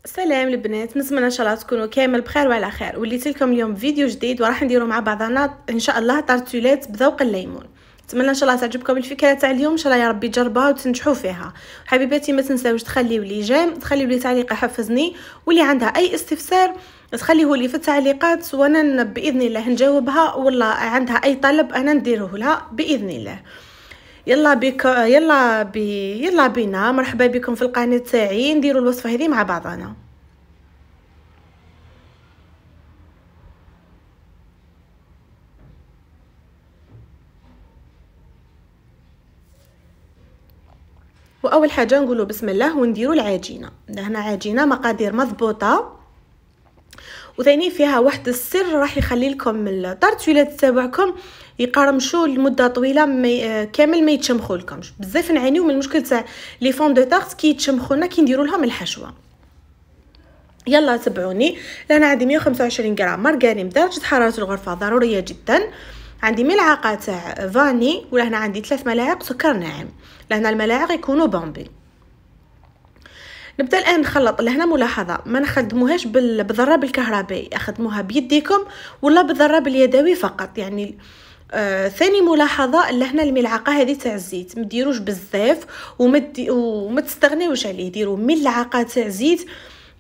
سلام البنات، نتمنى ان شاء الله تكونوا كامل بخير وعلى خير. وليت لكم اليوم فيديو جديد وراح نديروا مع بعضنا ان شاء الله طرتولات بذوق الليمون. نتمنى ان شاء الله تعجبكم الفكره تاع اليوم، ان شاء الله يا ربي تجربوها وتنجحوا فيها. حبيباتي ما تنساوش تخليوا لي جيم، تخليوا لي تعليق يحفزني، واللي عندها اي استفسار تخليه لي في التعليقات وانا باذن الله نجاوبها، والله عندها اي طلب انا نديره لها باذن الله. يلا بينا، مرحبا بكم في القناه تاعي. نديروا الوصفه هذه مع بعضنا. واول حاجه نقولوا بسم الله ونديروا العجينه. هنا عجينه مقادير مضبوطه، وثاني فيها واحد السر راح يخلي لكم الطرتولات تاعكم يقرمشوا لمده طويله، كامل ما يتشمخوا لكمش. بزاف نعانيو من المشكل تاع لي فون دو طارت كي يتشمخوا لنا كي نديروا لهم الحشوه. يلا تبعوني. لهنا عندي 125 غرام مارغرين بدرجه حراره الغرفه ضروريه جدا، عندي ملعقه تاع فاني، ولهنا عندي 3 ملاعق سكر ناعم. لهنا الملاعق يكونوا بومبي. نبدا الان نخلط. لهنا ملاحظه، ما نخدموهاش بالضراب الكهربائي، اخدموها بيديكم ولا بالضراب اليدوي فقط. يعني ثاني ملاحظه، لهنا الملعقه هذه تاع الزيت ما ديروش بزاف وما تستغنيوش عليه، ديروا ملعقه تاع زيت.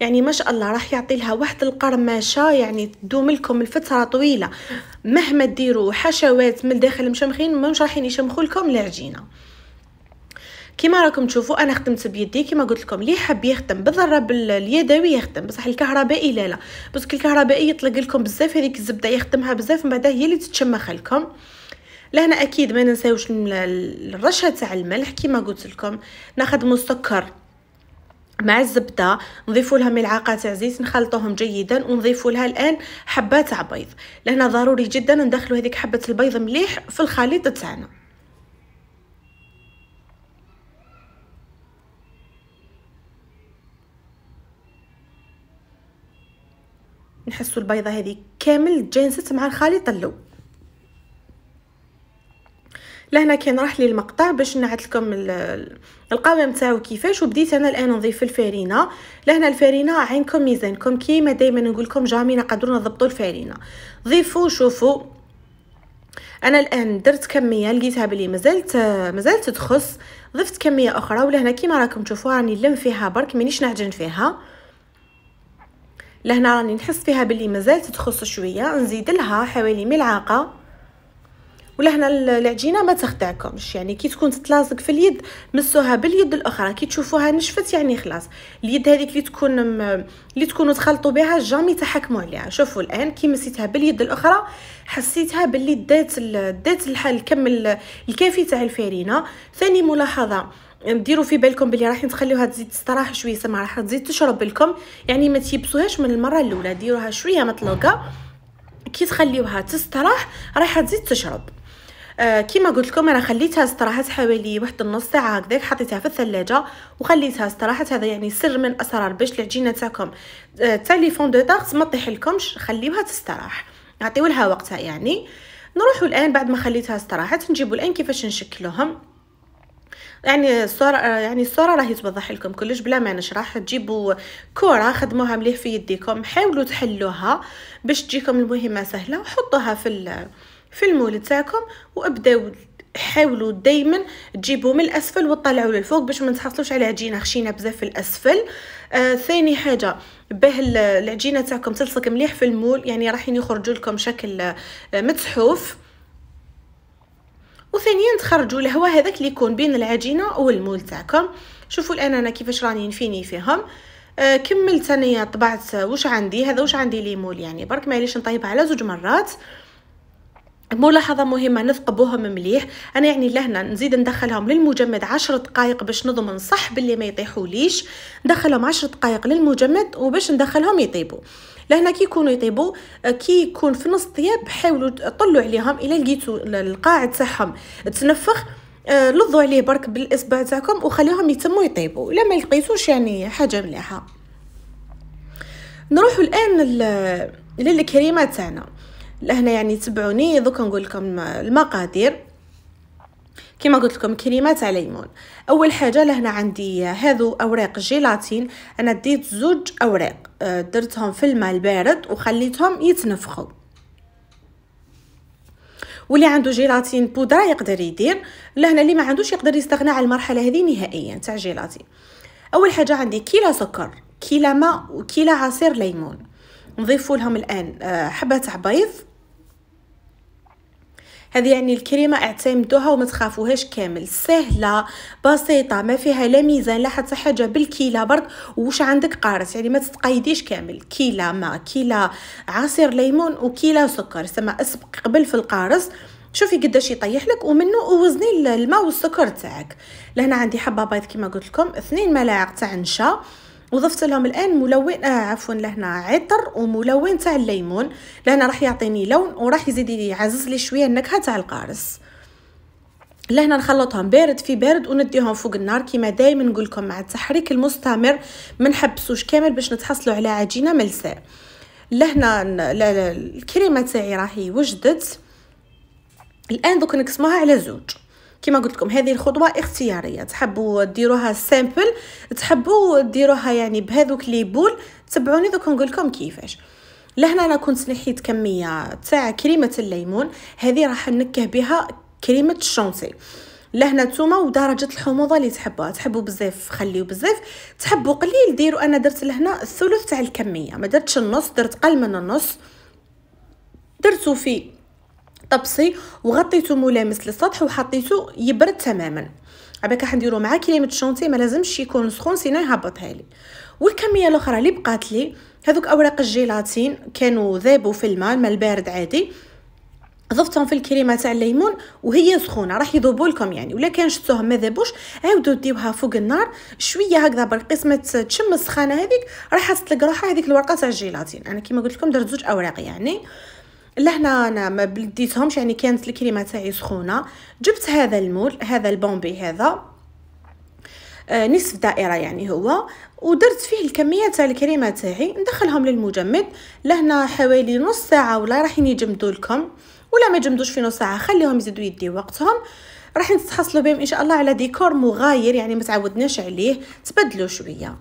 يعني ما شاء الله راح يعطي لها واحد القرمشه، يعني تدوم لكم الفتره طويله. مهما ديروا حشوات من الداخل مشمخين مش راح يشمخوا لكم العجينه. كيما راكم تشوفوا انا خدمت بيدي كيما قلت لكم. اللي حاب يخدم بالضرب اليدوي يخدم، بصح الكهربائي لا بس الكهربائي يطلق لكم بزاف هذيك الزبده يخدمها بزاف، من بعد هي اللي تتشمخ لكم. لهنا اكيد ما ننساوش الرشه تاع الملح كيما قلت لكم. ناخذ السكر مع الزبده، نضيفوا لها ملعقه تاع زيت، نخلطوهم جيدا ونضيفوا لها الان حبه تاع بيض. لهنا ضروري جدا ندخلوا هذيك حبه البيض مليح في الخليط تاعنا. نحسوا البيضه هذه كامل تجانست مع الخليط اللو. لهنا كان راح لي المقطع باش نعت لكم القوام تاعو كيفاش. وبديت انا الان نضيف الفارينه. لهنا الفارينه عينكم ميزانكم، كيما دائما نقول لكم جامي نقدروا نضبطوا الفارينه. ضيفوا شوفوا. انا الان درت كميه لقيتها بلي مازالت تخص، ضفت كميه اخرى. ولهنا كيما راكم تشوفوا راني نلم فيها برك، مانيش نعجن فيها. لهنا راني نحس فيها بلي مازالت تخص شويه، نزيد لها حوالي ملعقه. ولهنا العجينه ما تخدعكمش، يعني كي تكون تتلاصق في اليد مسوها باليد الاخرى، كي تشوفوها نشفت يعني خلاص. اليد هذيك اللي تكونوا تخلطوا بها جامي تحكموا عليها. شوفوا الان كي مسيتها باليد الاخرى حسيتها باللي دات الكم الكافي تاع الفارينه. ثاني ملاحظه، ديروا في بالكم بلي راح تخليوها تزيد تستراح شويه، سما راح تزيد تشرب لكم، يعني ما تيبسوهاش من المره الاولى، ديروها شويه مطلوقه. كي تخليوها تستراح راح تزيد تشرب. كيما قلت لكم انا خليتها استراحت حوالي واحد النص ساعه هكذاك، حطيتها في الثلاجه وخليتها استراحت. هذا يعني سر من اسرار باش العجينه تاعكم تاع لي فون دو طارت ما تطيح لكمش، خليوها تستراح، عطيو لها وقتها. يعني نروحوا الان بعد ما خليتها استراحت نجيبوا الان كيفاش نشكلوهم. يعني الصوره راهي توضح لكم كلش بلا ما نشرح. تجيبوا كره خدموها مليح في يديكم، حاولوا تحلوها باش تجيكم المهمه سهله، وحطوها في المول تاعكم وابداو حاولوا دائما تجيبوا من الاسفل وتطلعوا للفوق باش ما تحصلوش على عجينه خشينه بزاف في الاسفل. ثاني حاجه باه العجينه تاعكم تلصق مليح في المول، يعني راح يخرجوا لكم شكل مسحوف. وثانيا تخرجوا الهواء هذاك اللي يكون بين العجينه والمول تاعكم. شوفوا الان انا كيفاش راني نفيني فيهم. كملت انايا طبعت واش عندي، هذا واش عندي لي مول، يعني برك معليش نطيبها على 2 مرات. ملاحظه مهمه نثقبوهم مليح. انا يعني لهنا نزيد ندخلهم للمجمد 10 دقائق باش نضمن صح باللي ما يطيحوليش. ندخلهم 10 دقائق للمجمد وباش ندخلهم يطيبوا. لهنا كي يكونوا يطيبوا، كي يكون في نص طياب حاولوا طلوا عليهم الى لقيتوا القاع تاعهم تنفخ، لضوا عليه برك بالاصبع تاعكم وخليهم يتموا يطيبوا. الا ما لقيتوش يعني حاجه مليحه. نروحوا الان للكريمه تاعنا. لهنا يعني تبعوني دوك نقول لكم المقادير. كما قلت لكم كريمه تاع ليمون. اول حاجه لهنا عندي هذو اوراق جيلاتين، انا ديت زوج اوراق درتهم في الماء البارد وخليتهم يتنفخوا. واللي عنده جيلاتين بودره يقدر يدير، لهنا اللي ما عندوش يقدر يستغنى على المرحله هذه نهائيا تاع جيلاتين. اول حاجه عندي كيلو سكر، كيلو ماء، وكيلو عصير ليمون. نضيف لهم الان حبه تاع بيض. هذه يعني الكريمه اعتمدوها وما تخافوهاش، كامل سهله بسيطه ما فيها لا ميزان لا حتى حاجه، بالكيله برك. وش عندك قارص يعني ما تتقيديش، كامل كيله ماء، كيله عصير ليمون، وكيله سكر. سما اسبق قبل في القارص، شوفي قداش يطيح لك، ومنه وزني الماء والسكر تاعك. لهنا عندي حبه بيض كما قلت لكم، 2 ملاعق تاع نشا، وضفت لهم الان ملون عفوا لهنا عطر وملون تاع الليمون، لهنا راح يعطيني لون وراح يزيد يعزز لي شويه النكهه تاع القارص. لهنا نخلطهم بارد في بارد ونديهم فوق النار كما دائما نقول لكم، مع التحريك المستمر ما نحبسوش كامل باش نتحصلوا على عجينه ملساء. لهنا الكريمه تاعي راهي وجدت الان، دوك نقسموها على زوج. كما قلت لكم هذه الخطوه اختياريه، تحبوا ديروها سامبل، تحبوا ديروها يعني بهذوك لي بول، تبعوني دوك نقول لكم كيفاش. لهنا انا كنت نحيت كميه تاع كريمه الليمون، هذه راح نكه بها كريمه الشونتي. لهنا نتوما ودرجه الحموضه اللي تحبوها، تحبوا بزاف خليو بزاف، تحبوا قليل ديروا. انا درت لهنا الثلث تاع الكميه، ما درتش النص، درت قل من النص. درتو في طبسي وغطيته ملامس للسطح وحطيته يبرد تماما. عباك راح نديرو مع كريمه الشونتي ما لازمش يكون سخون سينا يهبطها لي. والكميه الاخرى اللي بقات لي هذوك اوراق الجيلاتين كانوا ذابوا في الماء البارد عادي، ضفتهم في الكريمه تاع الليمون وهي سخونه راح يذوبوا لكم يعني، ولا كان شفتوهم ما ذابوش عاودوا ديوها فوق النار شويه هكذا بالقسمه تشم السخانه هذيك راح تطلق روحها هذيك الورقه تاع الجيلاتين. انا كما قلت لكم درت زوج اوراق يعني. لهنا انا ما بديتهمش يعني، كانت الكريمه تاعي سخونه. جبت هذا المول، هذا البومبي هذا نصف دائره يعني هو، ودرت فيه الكميه تاع الكريمه تاعي، ندخلهم للمجمد. لهنا حوالي نص ساعه ولا راح يجمدوا لكم، ولا ما يجمدوش في نص ساعه خليهم يزيدوا يدي وقتهم. راح تحصلوا بهم ان شاء الله على ديكور مغاير يعني ما تعودناش عليه، تبدلوا شويه.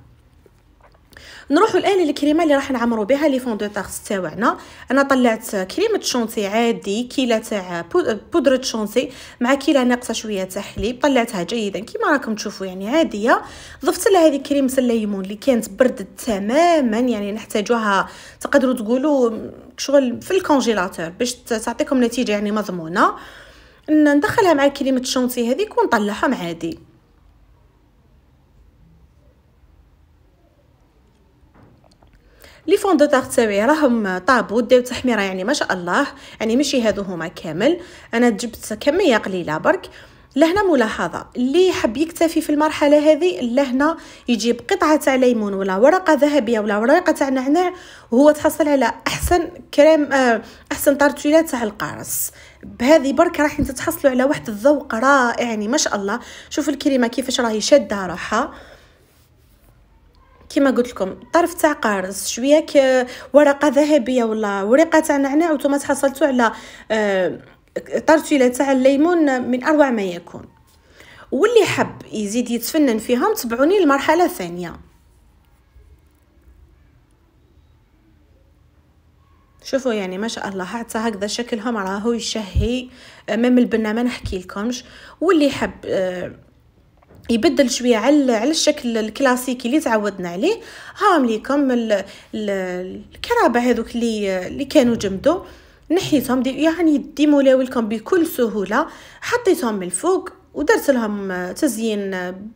نروحوا الان للكريمه اللي راح نعمروا بها لي فون دو طارت تاعنا. انا طلعت كريمه شونتي عادي، كيله تاع بودره شونتي مع كيله ناقصه شويه تاع حليب، طلعتها جيدا كيما راكم تشوفوا يعني عاديه. ضفت لها هذه كريمه الليمون اللي كانت بردت تماما يعني نحتاجوها تقدروا تقولوا شغل في الكونجيلاتور باش تعطيكم نتيجه يعني مضمونه. ندخلها مع كريمه الشونتي هذيك ونطلعهم عادي. لي فون دو طارت تاعي راهم طابوا داو تحميره يعني ما شاء الله، يعني ماشي هادو هما كامل، انا جبت كميه قليله برك. لهنا ملاحظه اللي حب يكتفي في المرحله هذه، لهنا يجيب قطعه تاع ليمون ولا ورقه ذهبيه ولا ورقه تاع نعناع، وهو تحصل على احسن كريم احسن طارتولات تاع القارص. بهذه برك راح انت تحصلوا على واحد الذوق رائع يعني ما شاء الله. شوفوا الكريمه كيفاش راهي شاده روحها، كما قلت لكم طرف تاع قارص شويه ورقه ذهبيه ولا ورقه تاع نعناع، وانتم تحصلتوا على طرتيله تاع الليمون من اروع ما يكون. واللي حب يزيد يتفنن فيهم تبعوني المرحله الثانيه. شوفوا يعني ما شاء الله حتى هكذا شكلهم راهو يشهي امام البنه ما نحكي لكمش. واللي حب يبدل شويه على الشكل الكلاسيكي اللي تعودنا عليه، هاهم ليكم الكرابه هذوك اللي كانوا جمدوا نحيتهم يعني ديمولاو لكم بكل سهوله. حطيتهم من الفوق ودرت لهم تزيين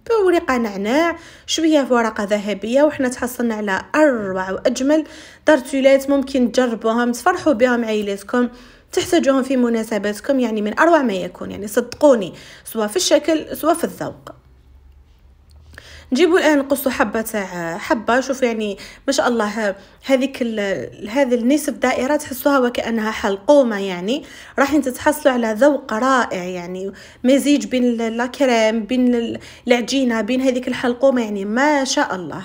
بورقه نعناع شويه في ورقه ذهبيه، وحنا تحصلنا على اروع واجمل طارتولات ممكن تجربوهم تفرحوا بهم عائلتكم، تحتاجوهم في مناسباتكم يعني من اروع ما يكون يعني صدقوني، سواء في الشكل سواء في الذوق. نجيبوا الان نقصوا حبه تاع حبه، شوفوا يعني ما شاء الله هذيك هذه النصف دائره تحسوها وكانها حلقومه يعني، راح انت تحصلوا على ذوق رائع يعني مزيج بين الكريم بين العجينه بين هذيك الحلقومه يعني ما شاء الله.